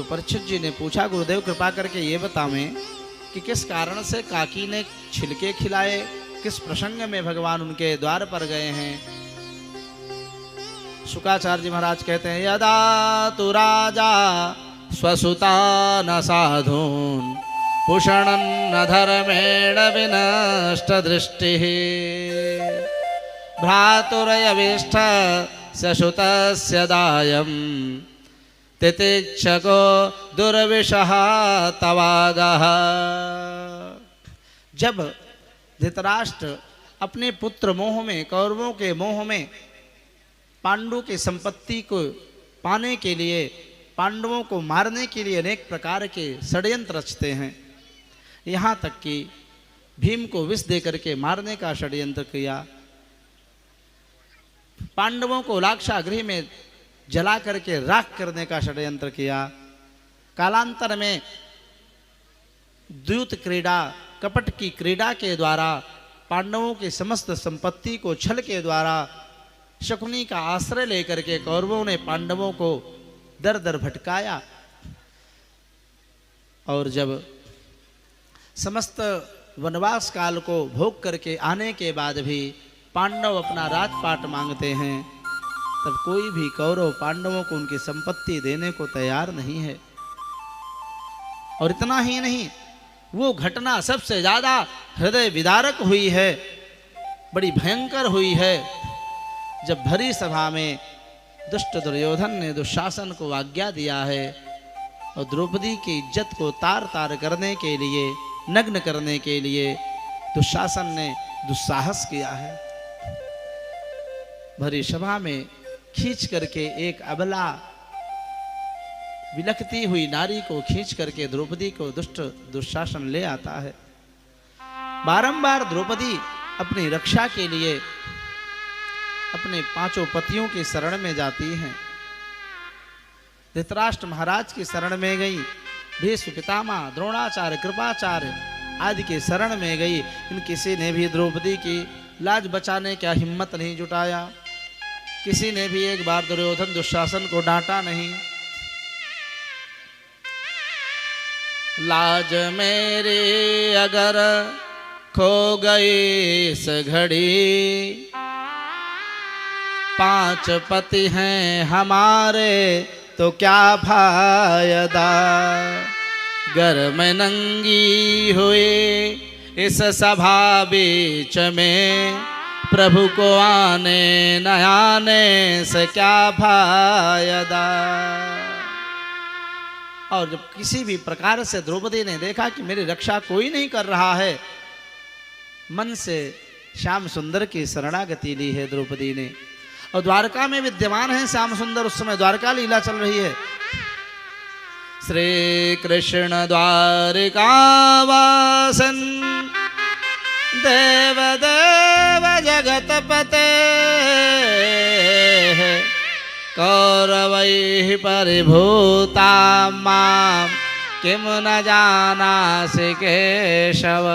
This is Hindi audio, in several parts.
तो परीक्षित जी ने पूछा, गुरुदेव कृपा करके ये बतावें कि किस कारण से काकी ने छिलके खिलाए, किस प्रसंग में भगवान उनके द्वार पर गए हैं। शुकाचार्य जी महाराज कहते हैं, यदा तु राजा स्वसुता न साधून पुषणन न धर्मेण विनष्ट दृष्टि भ्रातुरयविष्ठ ससुतस्य दायम् तितिक्षको दुर्विषः तवागः। जब धृतराष्ट्र अपने पुत्र मोह में, कौरवों के मोह में पांडु की संपत्ति को पाने के लिए, पांडवों को मारने के लिए अनेक प्रकार के षड्यंत्र रचते हैं। यहाँ तक कि भीम को विष दे करके मारने का षड्यंत्र किया, पांडवों को लाक्षागृह में जला करके राख करने का षड्यंत्र किया। कालांतर में द्यूत क्रीड़ा, कपट की क्रीड़ा के द्वारा पांडवों की समस्त संपत्ति को छल के द्वारा शकुनी का आश्रय लेकर के कौरवों ने पांडवों को दर दर भटकाया। और जब समस्त वनवास काल को भोग करके आने के बाद भी पांडव अपना राजपाट मांगते हैं, तब कोई भी कौरव पांडवों को उनकी संपत्ति देने को तैयार नहीं है। और इतना ही नहीं, वो घटना सबसे ज्यादा हृदय विदारक हुई है, बड़ी भयंकर हुई है, जब भरी सभा में दुष्ट दुर्योधन ने दुशासन को आज्ञा दिया है और द्रौपदी की इज्जत को तार तार करने के लिए, नग्न करने के लिए दुशासन ने दुस्साहस किया है। भरी सभा में खींच करके एक अबला विलखती हुई नारी को खींच करके द्रौपदी को दुष्ट दुशासन ले आता है। बारंबार द्रौपदी अपनी रक्षा के लिए अपने पांचों पतियों की शरण में जाती हैं। धृतराष्ट्र महाराज की शरण में गई, भीष्म पितामह, द्रोणाचार्य, कृपाचार्य आदि के शरण में गई। इन किसी ने भी द्रौपदी की लाज बचाने का हिम्मत नहीं जुटाया, किसी ने भी एक बार दुर्योधन दुशासन को डांटा नहीं। लाज मेरी अगर खो गई इस घड़ी, पांच पति हैं हमारे तो क्या फायदा, घर में नंगी हुई इस सभा बीच में, प्रभु को आने न आने से क्या फायदा। और जब किसी भी प्रकार से द्रौपदी ने देखा कि मेरी रक्षा कोई नहीं कर रहा है, मन से श्याम सुंदर की शरणागति ली है द्रौपदी ने। और द्वारका में विद्यमान है श्याम सुंदर, उस समय द्वारका लीला चल रही है। श्री कृष्ण द्वारिका वासन देव देव जगतपते, कौरवैः परिभूता मां किम न जानासि केशव।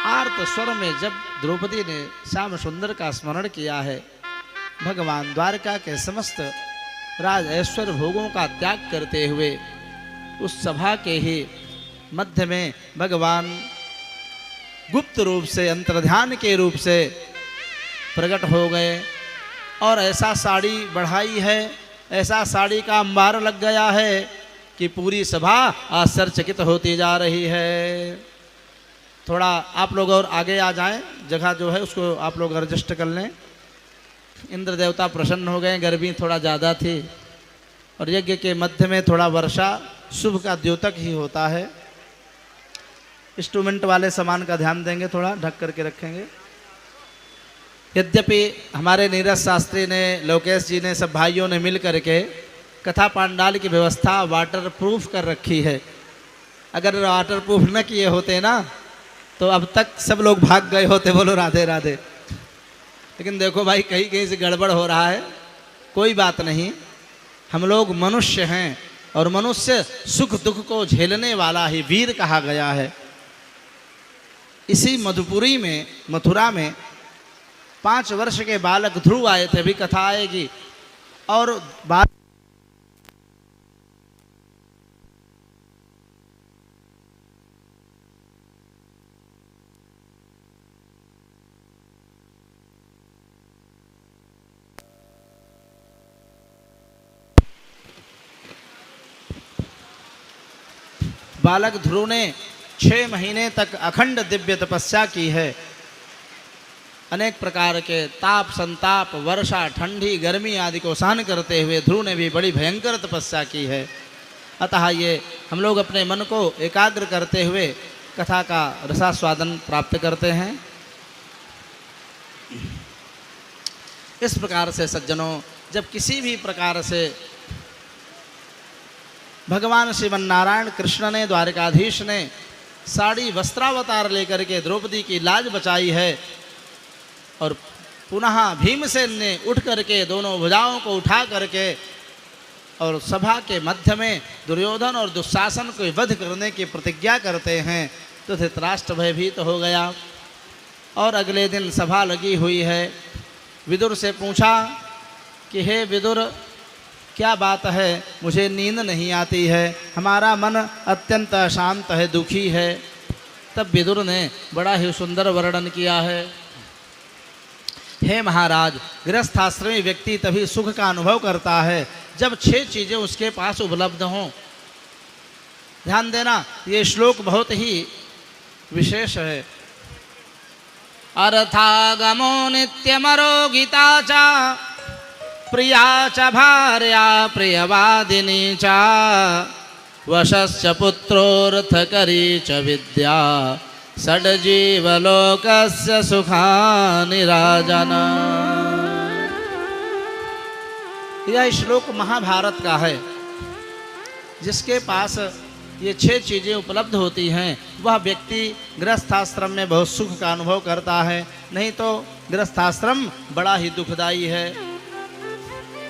आर्त स्वर में जब द्रौपदी ने श्याम सुंदर का स्मरण किया है, भगवान द्वारका के समस्त राज ऐश्वर्य भोगों का त्याग करते हुए उस सभा के ही मध्य में भगवान गुप्त रूप से, अंतर्ध्यान के रूप से प्रकट हो गए। और ऐसा साड़ी बढ़ाई है, ऐसा साड़ी का अंबार लग गया है कि पूरी सभा आश्चर्यचकित होती जा रही है। थोड़ा आप लोग और आगे आ जाएं, जगह जो है उसको आप लोग एडजस्ट कर लें। इंद्र देवता प्रसन्न हो गए, गर्मी थोड़ा ज़्यादा थी और यज्ञ के मध्य में थोड़ा वर्षा शुभ का द्योतक ही होता है। इंस्ट्रूमेंट वाले सामान का ध्यान देंगे, थोड़ा ढक करके रखेंगे। यद्यपि हमारे नीरज शास्त्री ने, लोकेश जी ने, सब भाइयों ने मिल करके कथा पांडाल की व्यवस्था वाटर प्रूफ कर रखी है। अगर वाटर प्रूफ न किए होते ना तो अब तक सब लोग भाग गए होते। बोलो राधे राधे। लेकिन देखो भाई, कहीं कहीं से गड़बड़ हो रहा है, कोई बात नहीं, हम लोग मनुष्य हैं और मनुष्य सुख दुख को झेलने वाला ही वीर कहा गया है। इसी मधुपुरी में, मथुरा में 5 वर्ष के बालक ध्रुव आए थे, अभी कथा आएगी। और बात बालक ध्रुव ने 6 महीने तक अखंड दिव्य तपस्या की है। अनेक प्रकार के ताप संताप, वर्षा, ठंडी, गर्मी आदि को सहन करते हुए ध्रुव ने भी बड़ी भयंकर तपस्या की है। अतः ये हम लोग अपने मन को एकाग्र करते हुए कथा का रसास्वादन प्राप्त करते हैं। इस प्रकार से सज्जनों, जब किसी भी प्रकार से भगवान श्रीमन नारायण कृष्ण ने, द्वारिकाधीश ने साड़ी वस्त्रावतार लेकर के द्रौपदी की लाज बचाई है और पुनः भीमसेन ने उठ करके दोनों भुजाओं को उठा करके और सभा के मध्य में दुर्योधन और दुशासन को वध करने की प्रतिज्ञा करते हैं, तो धृतराष्ट्र भयभीत हो गया। और अगले दिन सभा लगी हुई है। विदुर से पूछा कि हे विदुर, क्या बात है, मुझे नींद नहीं आती है, हमारा मन अत्यंत अशांत है, दुखी है। तब विदुर ने बड़ा ही सुंदर वर्णन किया है। हे महाराज, गृहस्थाश्रमी व्यक्ति तभी सुख का अनुभव करता है जब 6 चीज़ें उसके पास उपलब्ध हों। ध्यान देना, ये श्लोक बहुत ही विशेष है। अर्थागमो नित्यमरो गीता चा प्रिया च भार्या प्रियवादिनी च वशश्च पुत्रोऽर्थकरी च विद्या षड्जीवलोकस्य सुखानि राजन। यह श्लोक महाभारत का है। जिसके पास ये 6 चीज़ें उपलब्ध होती हैं वह व्यक्ति गृहस्थाश्रम में बहुत सुख का अनुभव करता है, नहीं तो गृहस्थाश्रम बड़ा ही दुखदायी है।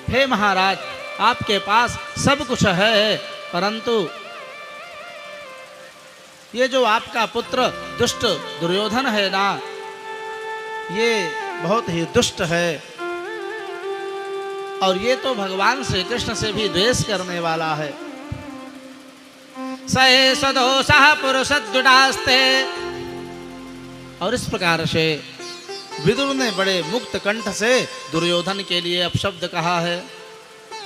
हे महाराज, आपके पास सब कुछ है, परंतु ये जो आपका पुत्र दुष्ट दुर्योधन है ना, ये बहुत ही दुष्ट है और ये तो भगवान श्री कृष्ण से भी द्वेष करने वाला है। सहे सदोषः पुरुषद्युडास्ते। और इस प्रकार से विदुर ने बड़े मुक्त कंठ से दुर्योधन के लिए अपशब्द कहा है।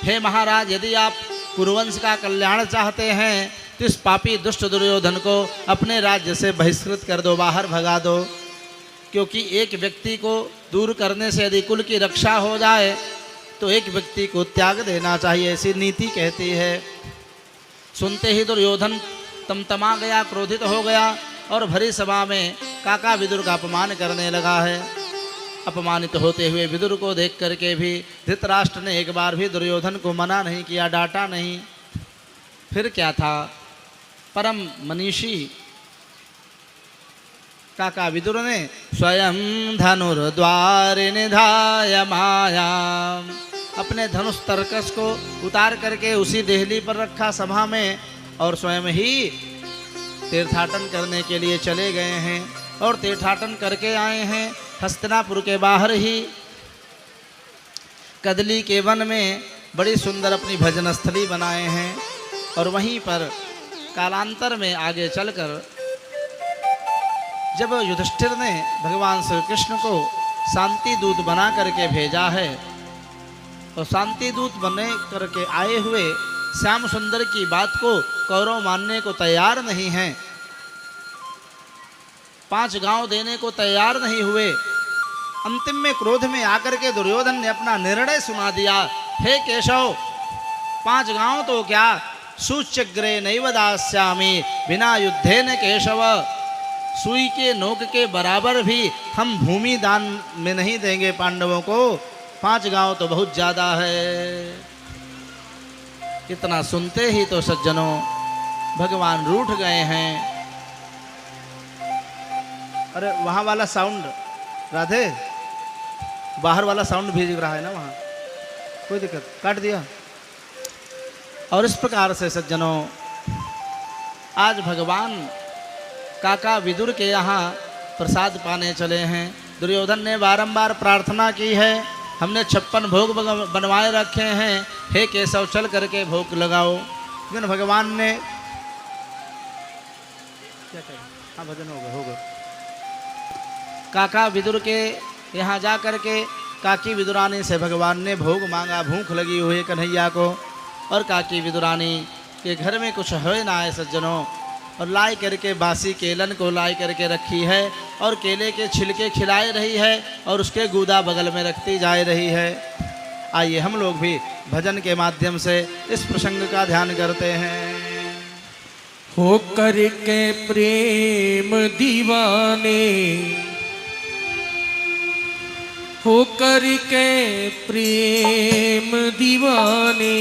हे महाराज, यदि आप कुरुवंश का कल्याण चाहते हैं तो इस पापी दुष्ट दुर्योधन को अपने राज्य से बहिष्कृत कर दो, बाहर भगा दो। क्योंकि एक व्यक्ति को दूर करने से यदि कुल की रक्षा हो जाए तो एक व्यक्ति को त्याग देना चाहिए, ऐसी नीति कहती है। सुनते ही दुर्योधन तमतमा गया, क्रोधित हो गया और भरी सभा में काका विदुर का अपमान करने लगा है। अपमानित होते हुए विदुर को देख करके भी धृतराष्ट्र ने एक बार भी दुर्योधन को मना नहीं किया, डांटा नहीं। फिर क्या था, परम मनीषी काका विदुर ने स्वयं धनुर्द्वारे निधाय माया, अपने धनुष तर्कस को उतार करके उसी देहली पर रखा सभा में और स्वयं ही तीर्थाटन करने के लिए चले गए हैं और तीर्थाटन करके आए हैं। हस्तिनापुर के बाहर ही कदली के वन में बड़ी सुंदर अपनी भजन स्थली बनाए हैं और वहीं पर कालांतर में आगे चलकर जब युधिष्ठिर ने भगवान श्री कृष्ण को शांति दूत बना करके भेजा है और शांति दूत बने करके आए हुए श्याम सुंदर की बात को कौरव मानने को तैयार नहीं हैं, 5 गांव देने को तैयार नहीं हुए। अंतिम में क्रोध में आकर के दुर्योधन ने अपना निर्णय सुना दिया। हे केशव, 5 गांव तो क्या, सूच्यग्रे नैव दास्यामि बिना युद्धेन केशव। सुई के नोक के बराबर भी हम भूमि दान में नहीं देंगे पांडवों को। 5 गांव तो बहुत ज़्यादा है। इतना सुनते ही तो सज्जनों भगवान रूठ गए हैं। अरे वहाँ वाला साउंड, राधे, बाहर वाला साउंड भेज रहा है ना, वहाँ कोई दिक्कत, काट दिया। और इस प्रकार से सज्जनों आज भगवान काका विदुर के यहाँ प्रसाद पाने चले हैं। दुर्योधन ने बारंबार प्रार्थना की है हमने 56 भोग बनवाए रखे हैं, हे केशव चल करके भोग लगाओ। लेकिन भगवान ने क्या कहा? हाँ भजन होगा। काका विदुर के यहाँ जा करके काकी विदुरानी से भगवान ने भोग मांगा, भूख लगी हुई कन्हैया को। और काकी विदुरानी के घर में कुछ है ना है सज्जनों, और लाई करके बासी केलन को लाई करके रखी है और केले के छिलके खिलाए रही है और उसके गूदा बगल में रखती जा रही है। आइए हम लोग भी भजन के माध्यम से इस प्रसंग का ध्यान करते हैं। हो करके प्रेम दीवाने, हो करके प्रेम दीवाने,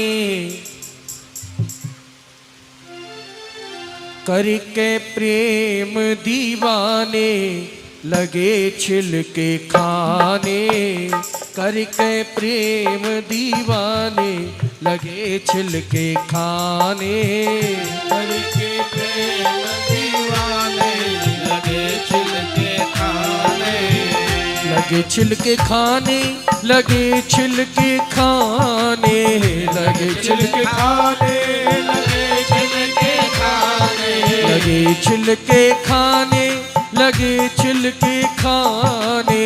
करके प्रेम दीवाने लगे छिलके खाने, करके प्रेम दीवाने लगे छिलके खाने, करके प्रेम दीवाने लगे छिलके खाने, लगे छिलके खाने, लगे छिलके खाने, लगे छिलके खाने, लगे छिलके खाने, लगे छिलके खाने, लगे छिलके खाने,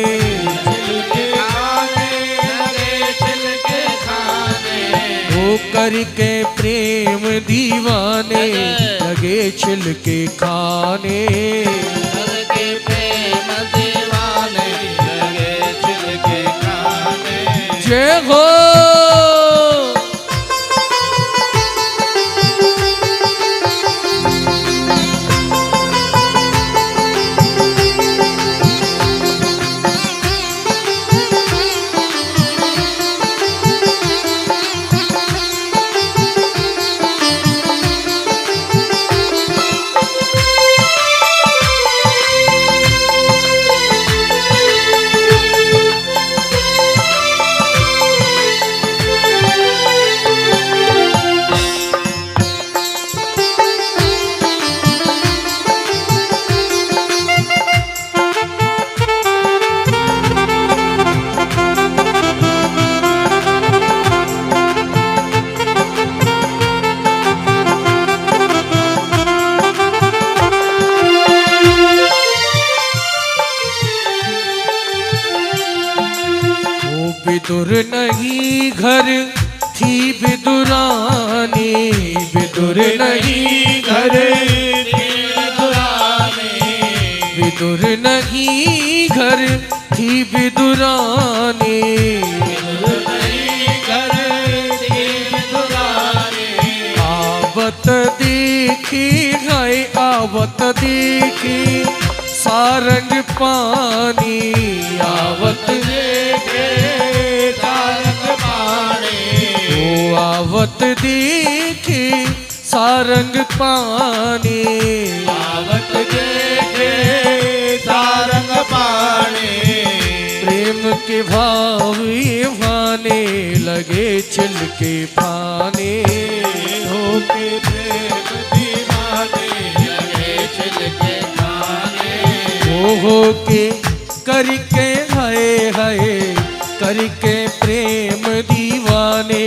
छिलके खाने, लगे छिलके खाने। हो करके प्रेम दीवाने लगे छिलके खाने, करके प्रेम दीवाने लगे छिलके खाने। जय हो। विदुर नहीं घर थी विदुरानी, विदुर नहीं घर थी विदुरानी, विदुर नहीं घर थी विदुरानी, विदुर नहीं घर थी विदुरानी। आवत देखी गए, आवत देखी सारंग पानी, आवत देखे सारंग पानी, ओ आवत देखी सारंग पानी, आवत देखे सारंग पानी। प्रेम के भावी भाने लगे छिलके पाने, हो के प्रेम दीवाने लगे छिलके खाने, हो के करके हाय हाय, करके प्रेम दीवाने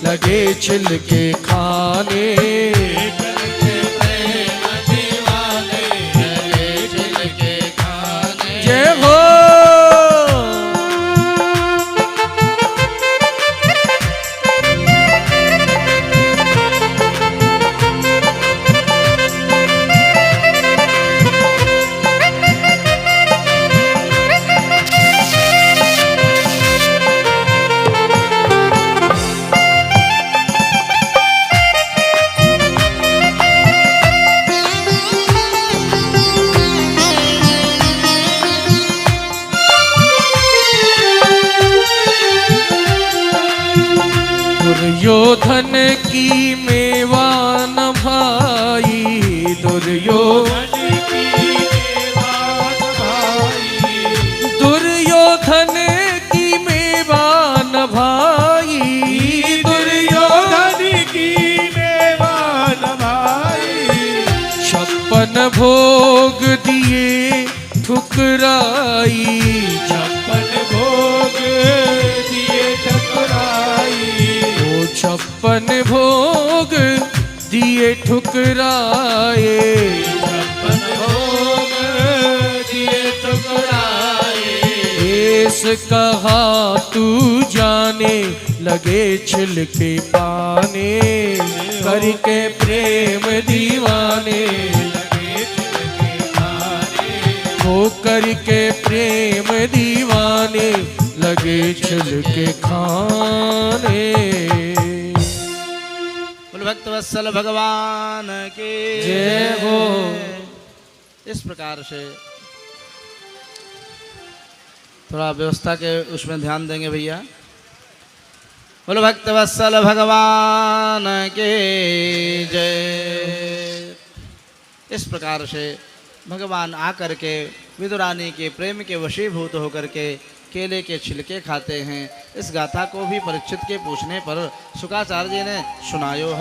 लगे छिलके खाने, करके प्रेम दीवाने लगे छिलके खाने। जय हो। दुर्योधन की मेवान भाई, दुर्योधन की मेवान भाई, दुर्योधन की मेवान भाई, दुर्योधन की मेवान भाई। 56 भोग दिए ठुकराई, 56 भोग दिए दिए ठुकराए, छप्पन भोग दिए ठुकराए, देश कहा तू जाने लगे छिलके पाने, करके प्रेम दीवाने लगे छिलके खाने, वो करके प्रेम दीवाने लगे छिलके खाने। बोल भक्त वत्सल भगवान के जय हो। इस प्रकार से थोड़ा व्यवस्था के उसमें ध्यान देंगे भैया। बोलो भक्त वत्सल भगवान के जय। इस प्रकार से भगवान आकर के विदुरानी के प्रेम के वशीभूत होकर के केले के छिलके खाते हैं। इस गाथा को भी परीक्षित के पूछने पर शुकाचार्य जी ने सुनायो है।